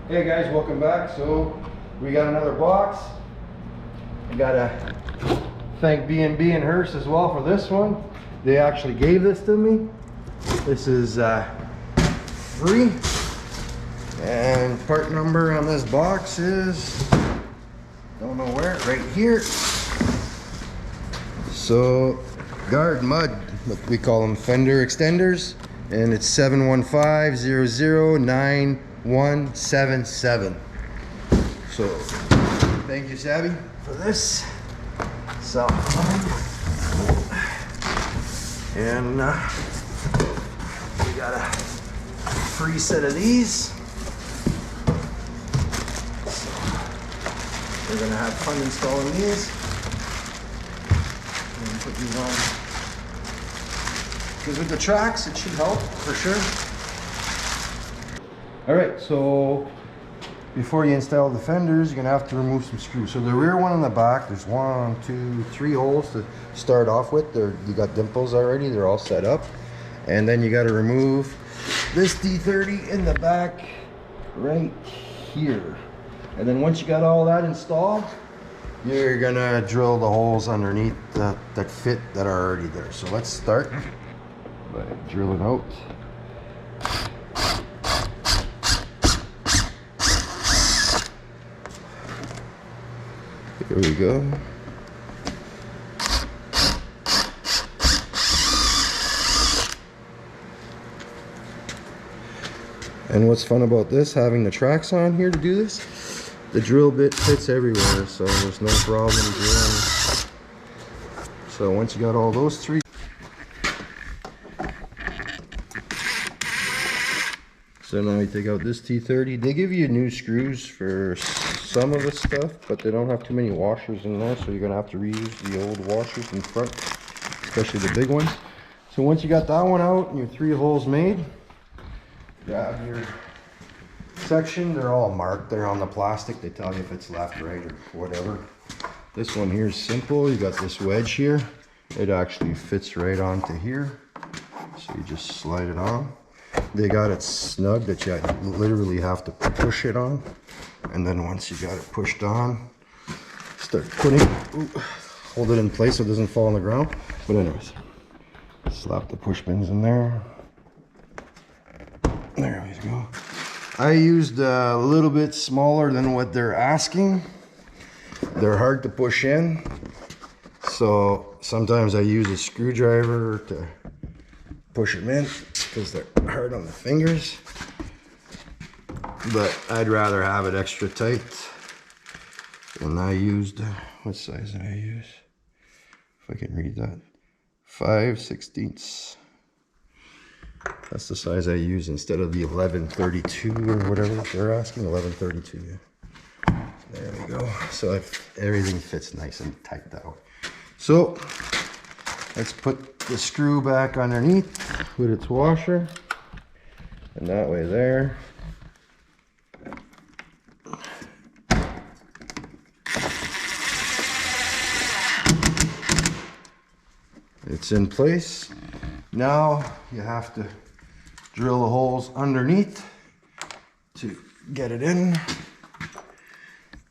Hey guys, welcome back. So we got another box. I gotta thank B&B and Hearst as well for this one. They actually gave this to me. This is free, and part number on this box is, don't know where, right here. So guard mud, we call them Fender extenders, and it's 715-009177. So thank you, Savvy, for this. So, and we got a free set of these. So we're gonna have fun installing these. And put these on, because with the tracks it should help for sure. All right, so before you install the fenders, you're gonna have to remove some screws. So the rear one in the back, there's 1, 2, 3 holes to start off with. You got dimples already, they're all set up. And then you gotta remove this D30 in the back right here. And then once you got all that installed, you're gonna drill the holes underneath that fit that are already there. So let's start by drilling out. Here we go. And what's fun about this, having the tracks on here to do this, the drill bit fits everywhere, so there's no problem drilling. So once you got all those three, so now you take out this T30. They give you new screws for some of the stuff, but they don't have too many washers in there, so you're gonna have to reuse the old washers in front, especially the big ones. So once you got that one out and your 3 holes made, grab your section. They're all marked there on the plastic. They tell you if it's left, right, or whatever. This one here is simple. You got this wedge here. It actually fits right onto here, so you just slide it on. They got it snug that you literally have to push it on, and then once you got it pushed on, start putting, hold it in place so it doesn't fall on the ground. But anyways, slap the push pins in there. There we go. I used a little bit smaller than what they're asking. They're hard to push in, so sometimes I use a screwdriver to push them in because they're hard on the fingers. But I'd rather have it extra tight. And I used, what size did I use? If I can read that. 5/16. That's the size I use instead of the 1132 or whatever they're asking. 1132, yeah. There we go. So everything fits nice and tight that way. So let's put the screw back underneath with its washer. And that way there. It's in place. Now you have to drill the holes underneath to get it in.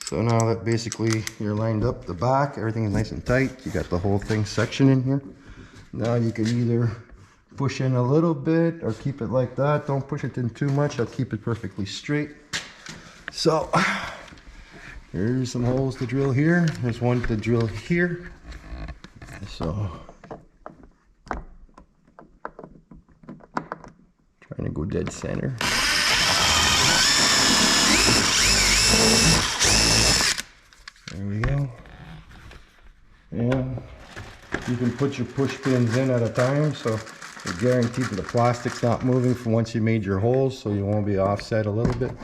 So now that basically you're lined up the back, everything is nice and tight. You got the whole thing section in here. Now you can either push in a little bit or keep it like that. Don't push it in too much. I'll keep it perfectly straight. So here's some holes to drill here. There's one to drill here. So trying to go dead center. There we go. And you can put your push pins in at a time, so you're guaranteed that the plastic's not moving from once you made your holes, so you won't be offset a little bit.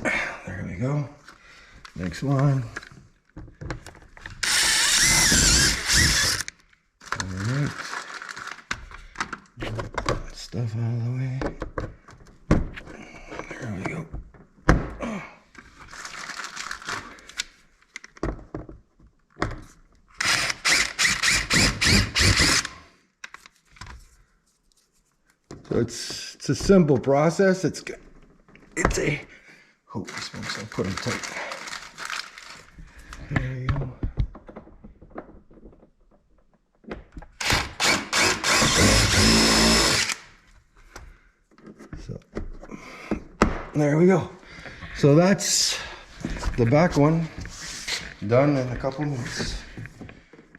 There we go. Next one. Alright. Stuff out of the way. There we go. So it's a simple process. It's it's a, holy smokes, I'll put them tight. There you go. So, there we go. So that's the back one done in a couple minutes.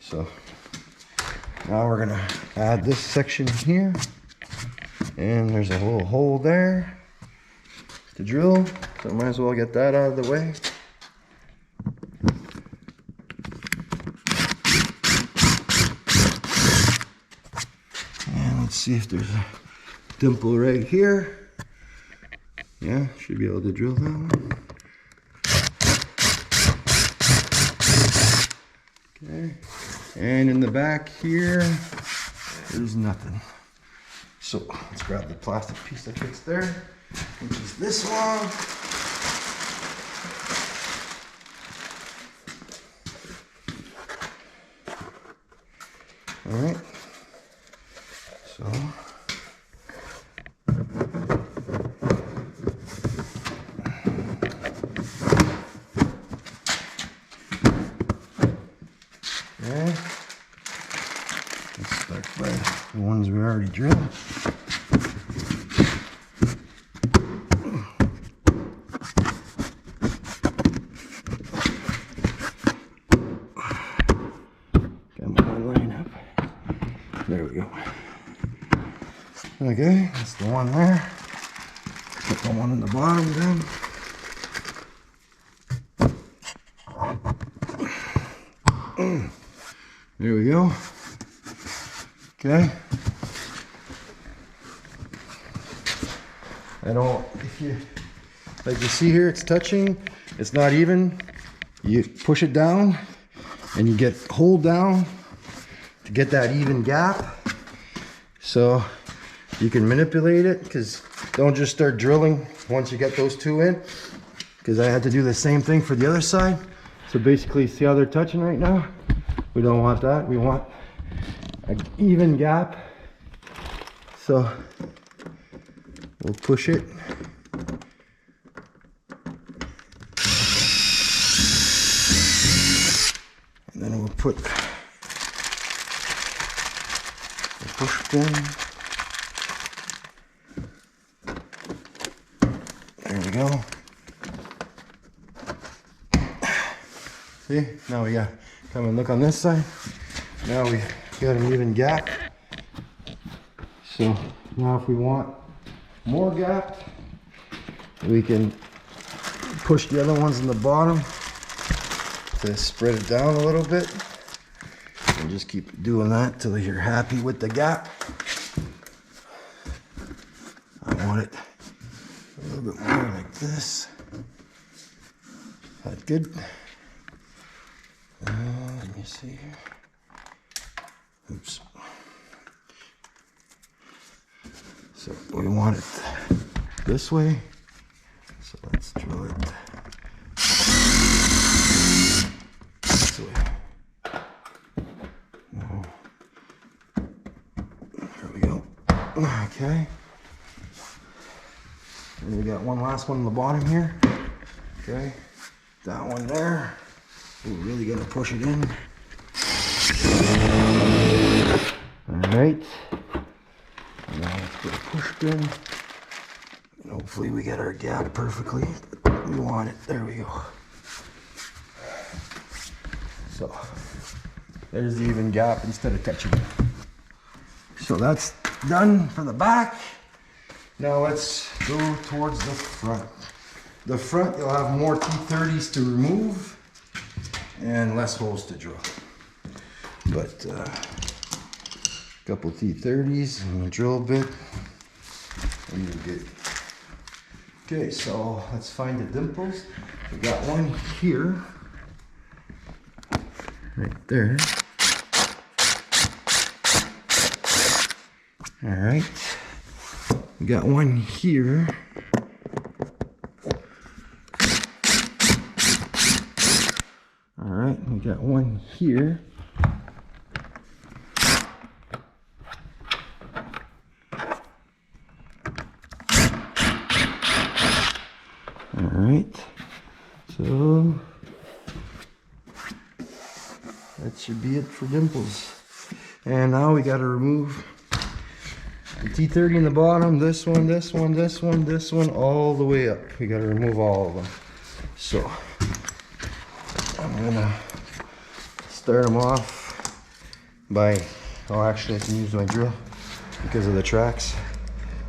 So now we're gonna add this section here, and there's a little hole there to drill, so I might as well get that out of the way. And let's see if there's a dimple right here. Yeah, should be able to drill that one. Okay, and in the back here, there's nothing. So let's grab the plastic piece that fits there, which is this one. All right, so okay, let's start by the ones we already drilled. There we go. Okay, that's the one there. Put the one in the bottom then. There we go. Okay. I don't, if you, like you see here, it's touching, it's not even. You push it down and you hold down to get that even gap, so you can manipulate it, because don't just start drilling once you get those two in, because I had to do the same thing for the other side. So basically, see how they're touching right now? We don't want that. We want an even gap. So we'll push it. And then we'll put push pin. There we go. See, now we got, come and look on this side. Now we got an even gap. So now if we want more gap, we can push the other ones in the bottom to spread it down a little bit. And just keep doing that till you're happy with the gap. I want it a little bit more like this. Is that good? Let me see here. Oops. So we want it this way. So let's drill it this way. There we go. Okay. And we got one last one on the bottom here. Okay. That one there. We're really gonna push it in. Alright. Now let's put a push pin. And hopefully we get our gap perfectly. We want it. There we go. So there's the even gap instead of touching it. So that's done for the back. Now let's go towards the front. The front, you'll have more T30s to remove and less holes to drill. But a couple T30s and a drill bit and you're good. Okay, so let's find the dimples. We got one here, right there. All right, we got one here. All right, we got one here. Alright, so that should be it for dimples. And now we got to remove the T30 in the bottom, this one, this one, this one, this one, all the way up. We got to remove all of them. So I'm gonna start them off by, oh actually I can use my drill because of the tracks.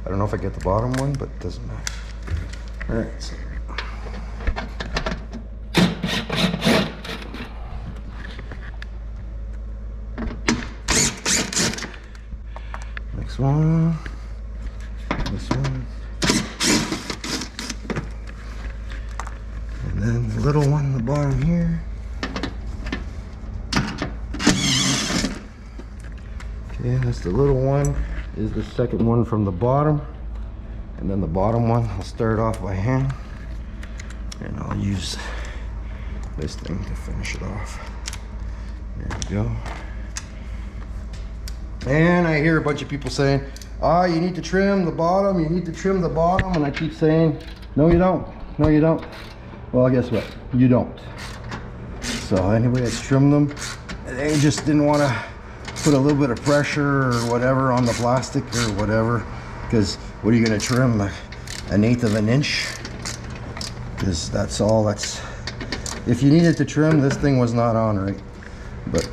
I don't know if I get the bottom one, but it doesn't matter. Alright, so next one, this one, and then the little one in the bottom here. Okay, that's the little one, is the second one from the bottom, and then the bottom one I'll start off by hand, and I'll use this thing to finish it off. There we go. And I hear a bunch of people saying, oh, you need to trim the bottom, you need to trim the bottom, and I keep saying, no you don't, no you don't. Well, guess what? You don't. So anybody that's trimmed them, they just didn't want to put a little bit of pressure or whatever on the plastic or whatever, because what are you going to trim, an eighth of an inch? Because that's all that's, if you needed to trim, this thing was not on right. But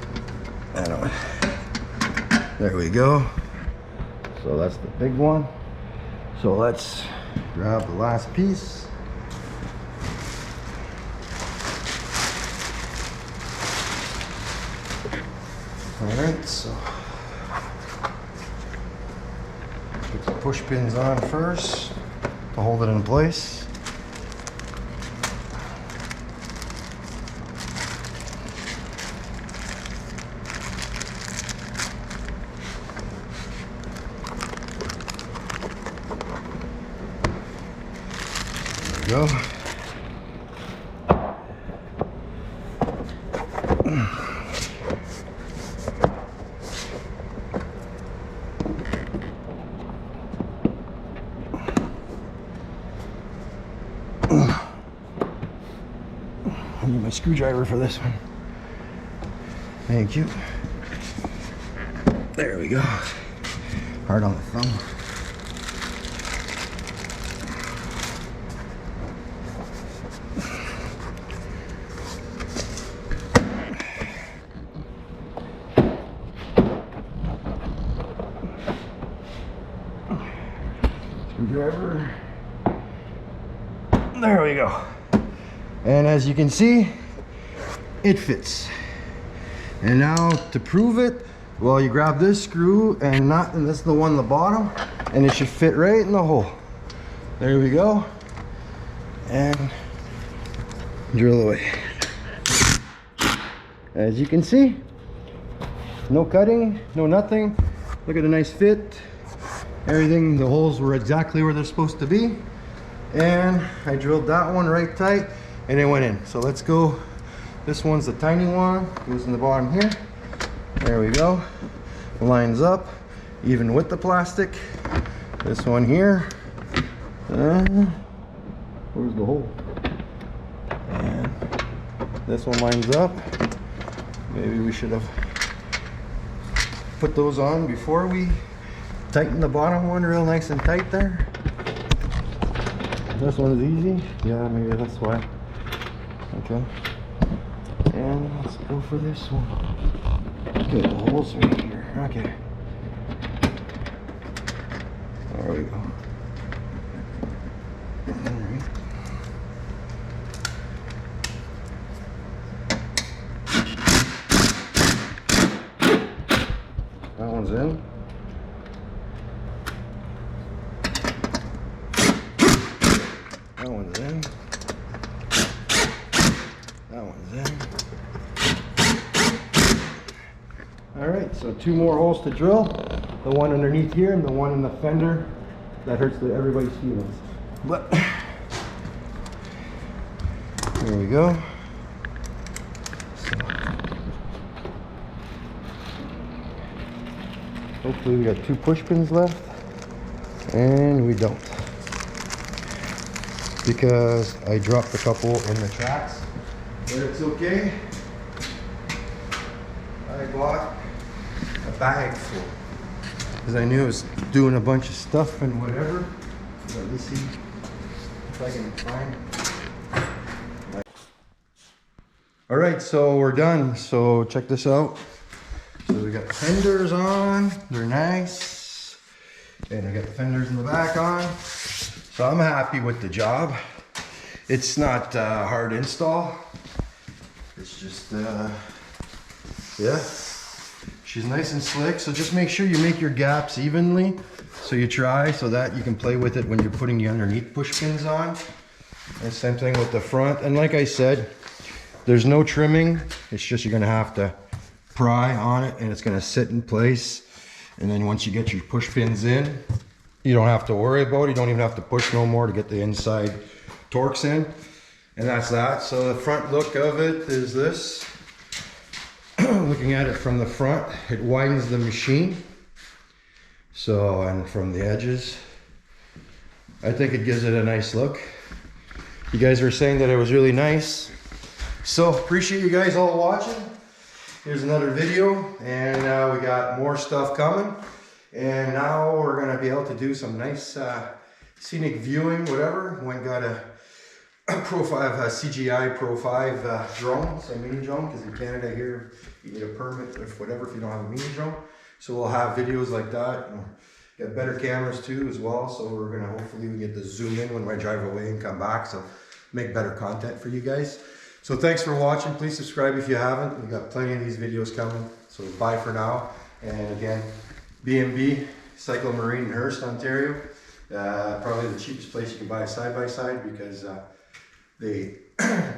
anyway, there we go. So that's the big one. So let's grab the last piece. Alright, so put the push pins on first to hold it in place. There we go. I need my screwdriver for this one. Thank you. There we go. Hard on the thumb. Screwdriver. There we go. And as you can see, it fits. And now to prove it, well, you grab this screw and this is the one on the bottom, and it should fit right in the hole. There we go. And drill away. As you can see, no cutting, no nothing. Look at the nice fit. Everything, the holes were exactly where they're supposed to be. And I drilled that one right tight, and it went in. So let's go. This one's the tiny one, goes in the bottom here. There we go. Lines up even with the plastic. This one here, where's the hole? And this one lines up. Maybe we should have put those on before we tighten the bottom one real nice and tight there. This one is easy. Yeah, maybe that's why. Okay. And let's go for this one. Okay, the hole's right here. Okay. There we go. Alright. That one's in. That one's in. That one's in. Alright, so two more holes to drill. The one underneath here and the one in the fender that hurts everybody's feelings. But there we go. So, hopefully we got two push pins left, and we don't. because I dropped a couple in the tracks, but it's okay. I bought a bag full because I knew I was doing a bunch of stuff and whatever. Let me see if I can find it. All right, so we're done. So check this out. So we got the fenders on, they're nice. And I got the fenders in the back on. So I'm happy with the job. It's not hard install. It's just, yeah. She's nice and slick. So just make sure you make your gaps evenly. So you try so that you can play with it when you're putting the underneath push pins on. And same thing with the front. And like I said, there's no trimming. It's just you're gonna have to pry on it and it's gonna sit in place. And then once you get your push pins in, you don't have to worry about it. You don't even have to push no more to get the inside Torx in. And that's that. So the front look of it is this. Looking at it from the front, it widens the machine. So, and from the edges, I think it gives it a nice look. You guys were saying that it was really nice. So appreciate you guys all watching. Here's another video, and we got more stuff coming. And now we're gonna be able to do some nice scenic viewing, whatever. Went got a Pro 5, CGI Pro 5 drone, so mini drone, because in Canada here, you need a permit or whatever if you don't have a mini drone. So we'll have videos like that. And get better cameras too as well. So we're gonna hopefully we get to zoom in when I drive away and come back. So make better content for you guys. So thanks for watching. Please subscribe if you haven't. We got plenty of these videos coming. So bye for now. And again, B&B, Cycle Marine in Hearst, Ontario. Probably the cheapest place you can buy a side-by-side because they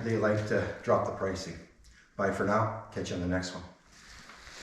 like to drop the pricing. Bye for now. Catch you on the next one.